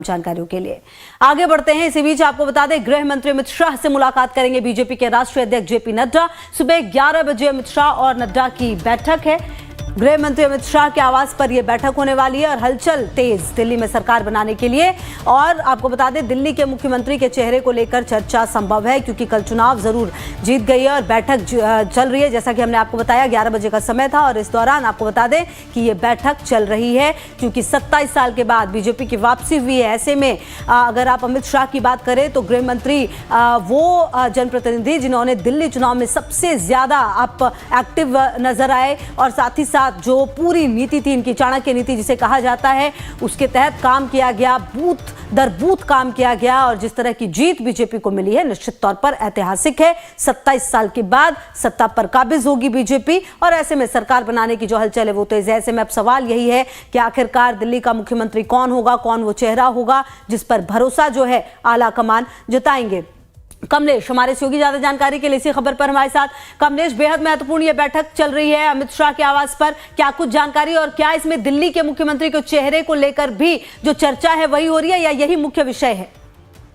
जानकारियों के लिए आगे बढ़ते हैं। इसी बीच आपको बता दें, गृह मंत्री अमित शाह से मुलाकात करेंगे बीजेपी के राष्ट्रीय अध्यक्ष जेपी नड्डा। सुबह 11 बजे अमित शाह और नड्डा की बैठक है। गृह मंत्री अमित शाह के आवास पर यह बैठक होने वाली है और हलचल तेज दिल्ली में सरकार बनाने के लिए। और आपको बता दें, दिल्ली के मुख्यमंत्री के चेहरे को लेकर चर्चा संभव है क्योंकि कल चुनाव जरूर जीत गई है और बैठक चल रही है। जैसा कि हमने आपको बताया 11 बजे का समय था और इस दौरान आपको बता दें कि ये बैठक चल रही है क्योंकि 27 साल के बाद बीजेपी की वापसी हुई है। ऐसे में अगर आप अमित शाह की बात करें तो गृह मंत्री वो जनप्रतिनिधि जिन्होंने दिल्ली चुनाव में सबसे ज्यादा आप एक्टिव नजर आए और साथ ही जो पूरी नीति थी इनकी, चाणक्य नीति जिसे कहा जाता है, उसके तहत काम किया गया, बूथ दर बूथ काम किया गया और जिस तरह की जीत बीजेपी को मिली है निश्चित तौर पर ऐतिहासिक है। 27 साल के बाद सत्ता पर काबिज होगी बीजेपी और ऐसे में सरकार बनाने की जो हलचल है वो तेज है। ऐसे में अब सवाल यही है कि आखिरकार दिल्ली का मुख्यमंत्री कौन होगा, कौन वो चेहरा होगा जिस पर भरोसा जो है आला कमान जताएंगे। कमलेश हमारे सहयोगी ज्यादा जानकारी के लिए इसी खबर पर हमारे साथ। कमलेश, बेहद महत्वपूर्ण ये बैठक चल रही है अमित शाह के आवास पर, क्या कुछ जानकारी और क्या इसमें दिल्ली के मुख्यमंत्री के चेहरे को लेकर भी जो चर्चा है वही हो रही है या यही मुख्य विषय है?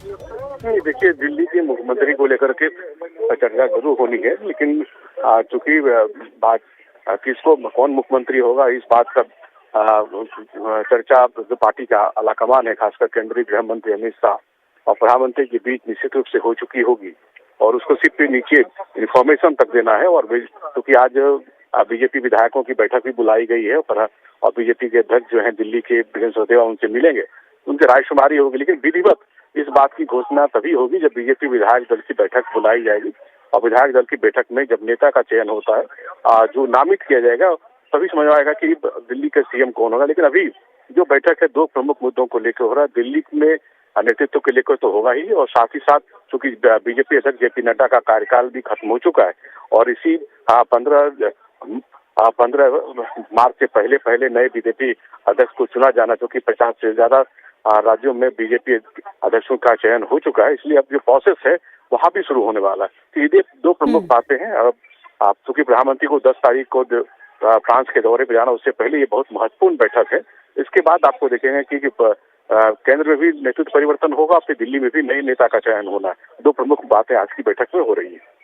नहीं, देखिए, दिल्ली के मुख्यमंत्री को लेकर के चर्चा जरूर होनी है, लेकिन चूंकि बात किसको कौन मुख्यमंत्री होगा इस बात का चर्चा जो पार्टी का आलाकमान है, खासकर केंद्रीय गृह मंत्री अमित शाह और प्रधानमंत्री के बीच निश्चित रूप से हो चुकी होगी और उसको सिर्फ नीचे इन्फॉर्मेशन तक देना है। और क्योंकि आज बीजेपी विधायकों की बैठक भी बुलाई गई है और बीजेपी के अध्यक्ष जो है दिल्ली के वीरेंद्र सचदेवा, उनसे मिलेंगे, उनकी रायशुमारी होगी। लेकिन विधिवत इस बात की घोषणा तभी होगी जब बीजेपी विधायक दल की बैठक बुलाई जाएगी और विधायक दल की बैठक में जब नेता का चयन होता है, जो नामित किया जाएगा, तभी समझ आएगा कि दिल्ली का सीएम कौन होगा। लेकिन अभी जो बैठक है 2 प्रमुख मुद्दों को लेकर हो रहा है। दिल्ली में नेतृत्व के लेकर तो होगा ही और साथ ही साथ चूंकि बीजेपी अध्यक्ष जेपी नड्डा का कार्यकाल भी खत्म हो चुका है और इसी 15 मार्च से पहले नए बीजेपी अध्यक्ष को चुना जाना, जो कि 50 से ज्यादा राज्यों में बीजेपी अध्यक्षों का चयन हो चुका है। इसलिए अब जो प्रोसेस है वहाँ भी शुरू होने वाला है। तो ये 2 प्रमुख बातें हैं। अब चूंकि प्रधानमंत्री को 10 तारीख को फ्रांस के दौरे पर जाना, उससे पहले ये बहुत महत्वपूर्ण बैठक है। इसके बाद आपको देखेंगे कि केंद्र में भी नेतृत्व परिवर्तन होगा, फिर दिल्ली में भी नए नेता का चयन होना है। 2 प्रमुख बातें आज की बैठक में हो रही है।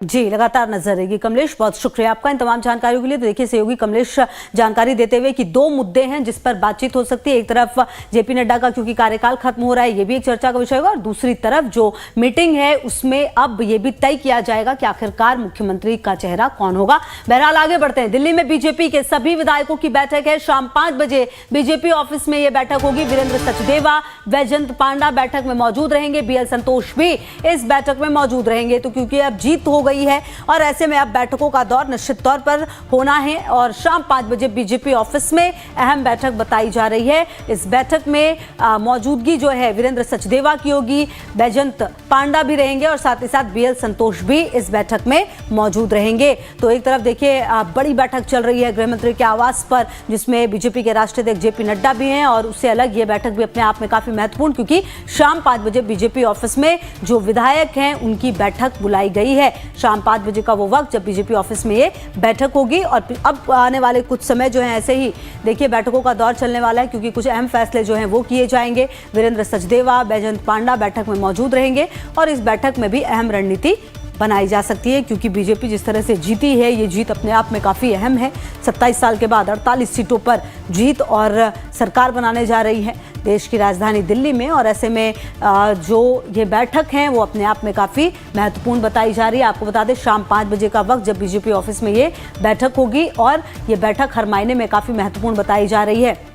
जी, लगातार नजर रहेगी। कमलेश, बहुत शुक्रिया आपका इन तमाम जानकारियों के लिए। तो देखिए, सहयोगी कमलेश जानकारी देते हुए कि 2 मुद्दे हैं जिस पर बातचीत हो सकती है। एक तरफ जेपी नड्डा का क्योंकि कार्यकाल खत्म हो रहा है, ये भी एक चर्चा का विषय होगा और दूसरी तरफ जो मीटिंग है उसमें अब ये भी तय किया जाएगा कि आखिरकार मुख्यमंत्री का चेहरा कौन होगा। बहरहाल आगे बढ़ते हैं। दिल्ली में बीजेपी के सभी विधायकों की बैठक है। शाम 5 बजे बीजेपी ऑफिस में यह बैठक होगी। वीरेंद्र सचदेवा, वैजयंत पांडा बैठक में मौजूद रहेंगे। बीएल संतोष भी इस बैठक में मौजूद रहेंगे। तो क्योंकि अब जीत हो गई है और ऐसे में अब बैठकों का दौर निश्चित तौर पर होना है और शाम 5 बजे बीजेपी ऑफिस में अहम बैठक बताई जा रही है। इस बैठक में मौजूदगी जो है वीरेंद्र सचदेवा की होगी, वैजयंत पांडा भी रहेंगे और साथ ही साथ बीएल संतोष भी इस बैठक में मौजूद रहेंगे। तो एक तरफ देखिए बड़ी बैठक चल रही है गृह मंत्री के आवास पर, जिसमें बीजेपी के राष्ट्रीय अध्यक्ष जेपी नड्डा भी हैं और उससे अलग ये बैठक भी अपने आप में काफी महत्वपूर्ण, क्योंकि शाम 5 बजे बीजेपी ऑफिस में जो विधायक हैं उनकी बैठक बुलाई गई है। शाम 5 बजे का वो वक्त जब बीजेपी ऑफिस में ये बैठक होगी और अब आने वाले कुछ समय जो है ऐसे ही देखिए बैठकों का दौर चलने वाला है, क्योंकि कुछ अहम फैसले जो हैं वो किए जाएंगे। वीरेंद्र सचदेवा, वैजयंत पांडा बैठक में मौजूद रहेंगे और इस बैठक में भी अहम रणनीति बनाई जा सकती है, क्योंकि बीजेपी जिस तरह से जीती है ये जीत अपने आप में काफ़ी अहम है। 27 साल के बाद 48 सीटों पर जीत और सरकार बनाने जा रही है देश की राजधानी दिल्ली में और ऐसे में जो ये बैठक है वो अपने आप में काफ़ी महत्वपूर्ण बताई जा रही है। आपको बता दें शाम 5 बजे का वक्त जब बीजेपी ऑफिस में ये बैठक होगी और ये बैठक हर मायने में काफ़ी महत्वपूर्ण बताई जा रही है।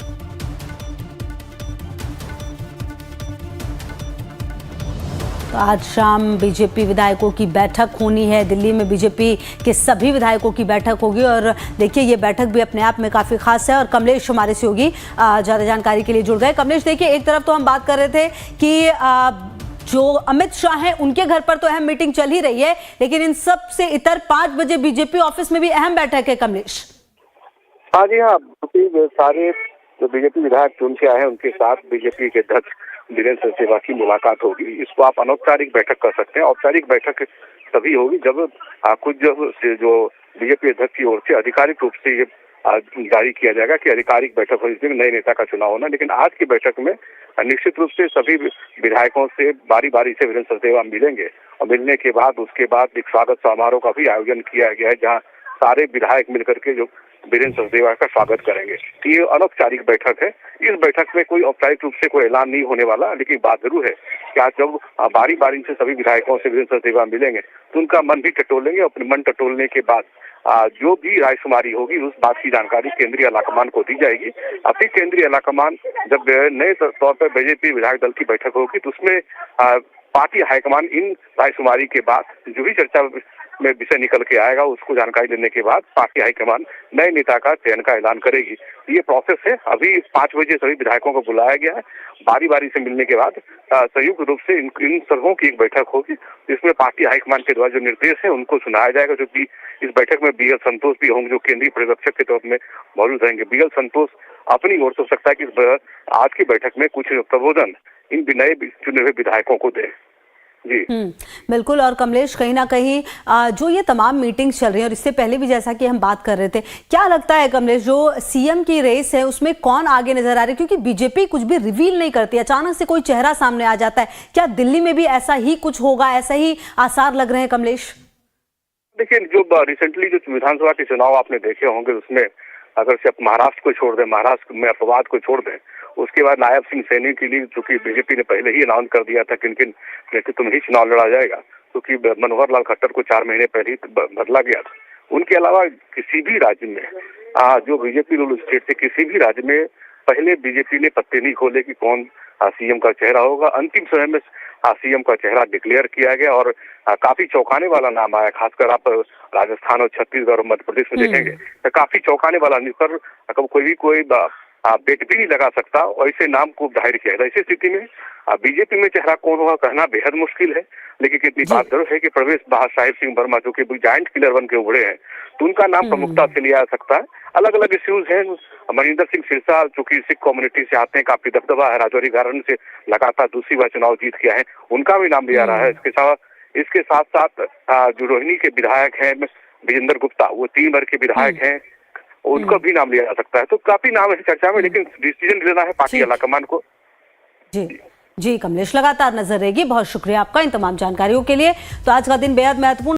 तो आज शाम बीजेपी विधायकों की बैठक होनी है। दिल्ली में बीजेपी के सभी विधायकों की बैठक होगी और देखिए ये बैठक भी अपने आप में काफ़ी खास है। और कमलेश हमारे सहयोगी ज़्यादा जानकारी के लिए जुड़ गए। कमलेश, देखिए एक तरफ तो हम बात कर रहे थे कि जो अमित शाह हैं उनके घर पर तो अहम मीटिंग चल ही रही है, लेकिन इन सब से इतर 5 बजे बीजेपी ऑफिस में भी अहम बैठक है। कमलेश, हाँ जी, हाँ, क्योंकि सारे जो बीजेपी विधायक चुन के आए हैं उनके साथ बीजेपी के अध्यक्ष वीरेंद्र सचदेवा की मुलाकात होगी। इसको आप अनौपचारिक बैठक कर सकते हैं। औपचारिक बैठक तभी होगी जब जो बीजेपी अध्यक्ष की ओर से आधिकारिक रूप से ये जारी किया जाएगा कि आधिकारिक बैठक हो, जिसमें नए नेता का चुनाव होना। लेकिन आज की बैठक में निश्चित रूप से सभी विधायकों से बारी बारी से वीरेंद्र सचदेवा मिलेंगे और मिलने के बाद उसके बाद एक स्वागत समारोह का भी आयोजन किया गया है, जहां सारे विधायक मिलकर के जो वीरेंद्र सचदेवा का स्वागत करेंगे। ये अनौपचारिक बैठक है। इस बैठक में कोई औपचारिक रूप से कोई ऐलान नहीं होने वाला, लेकिन बात जरूर है कि आज जब बारी बारी से सभी विधायकों से वीरेंद्र सचदेवा मिलेंगे तो उनका मन भी टटोलेंगे। अपने मन टटोलने के बाद जो भी रायशुमारी होगी उस बात की जानकारी केंद्रीय आलाकमान को दी जाएगी। अभी केंद्रीय आलाकमान जब नए तौर पर बीजेपी विधायक दल की बैठक होगी तो उसमें पार्टी हाईकमान इन रायशुमारी के बाद जो भी चर्चा में विषय निकल के आएगा उसको जानकारी देने के बाद पार्टी हाईकमान नए नेता का चयन का ऐलान करेगी। ये प्रोसेस है। अभी 5 बजे सभी विधायकों को बुलाया गया है। बारी बारी से मिलने के बाद संयुक्त रूप से इन सबों की एक बैठक होगी, जिसमें पार्टी हाईकमान के द्वारा जो निर्देश है उनको सुनाया जाएगा। जो कि इस बैठक में BL संतोष भी होंगे, जो केंद्रीय पर्यवेक्षक के तौर में मौजूद रहेंगे। BL संतोष अपनी ओर से हो सकता है कि आज की बैठक में कुछ प्रबोधन इन नए चुने हुए विधायकों को दे। जी बिल्कुल। और कमलेश, कहीं ना कहीं जो ये तमाम मीटिंग्स चल रही है और इससे पहले भी जैसा कि हम बात कर रहे थे, क्या लगता है कमलेश जो CM की रेस है उसमें कौन आगे नजर आ रही है? क्योंकि बीजेपी कुछ भी रिवील नहीं करती, अचानक से कोई चेहरा सामने आ जाता है। क्या दिल्ली में भी ऐसा ही कुछ होगा, ऐसा ही आसार लग रहे हैं कमलेश? देखिए, जो रिसेंटली जो विधानसभा के चुनाव आपने देखे होंगे उसमें अगर से महाराष्ट्र को छोड़ दें, महाराष्ट्र में अपवाद को छोड़ दें, उसके बाद नायब सिंह सैनी के लिए चूंकि बीजेपी ने पहले ही अनाउंस कर दिया था किन किन नेतृत्व में ही चुनाव लड़ा जाएगा, क्योंकि मनोहर लाल खट्टर को 4 महीने पहले ही बदला गया था। उनके अलावा किसी भी राज्य में जो बीजेपी रूल स्टेट थे, किसी भी राज्य में पहले बीजेपी ने पत्ते नहीं खोले कि कौन CM का चेहरा होगा। अंतिम समय में CM का चेहरा डिक्लेयर किया गया और काफी चौंकाने वाला नाम आया। खासकर आप राजस्थान और छत्तीसगढ़ और मध्य प्रदेश में देखेंगे तो काफी चौंकाने वाला निकर कोई बेट भी नहीं लगा सकता और ऐसे नाम को जाहिर किया है। ऐसी स्थिति में बीजेपी में चेहरा कौन होगा कहना बेहद मुश्किल है। लेकिन कितनी बात जरूर है कि प्रवेश साहिब सिंह वर्मा जो कि जायंट किलर बन के उभरे हैं, तो उनका नाम प्रमुखता से लिया जा सकता है। अलग अलग इश्यूज हैं। मनिंदर सिंह सिरसा जो कि सिख कम्युनिटी से आते हैं, काफी दबदबा है, राजौरी गार्डन से लगातार दूसरी बार चुनाव जीत किया है, उनका भी नाम लिया रहा है। इसके साथ साथ जो रोहिणी के विधायक हैं विजेंद्र गुप्ता, वो 3 बार के विधायक हैं, उनका भी नाम लिया जा सकता है। तो काफी नाम है चर्चा में, लेकिन डिसीजन लेना है पार्टी आलाकमान को। जी कमलेश, लगातार नजर रहेगी। बहुत शुक्रिया आपका इन तमाम जानकारियों के लिए। तो आज का दिन बेहद महत्वपूर्ण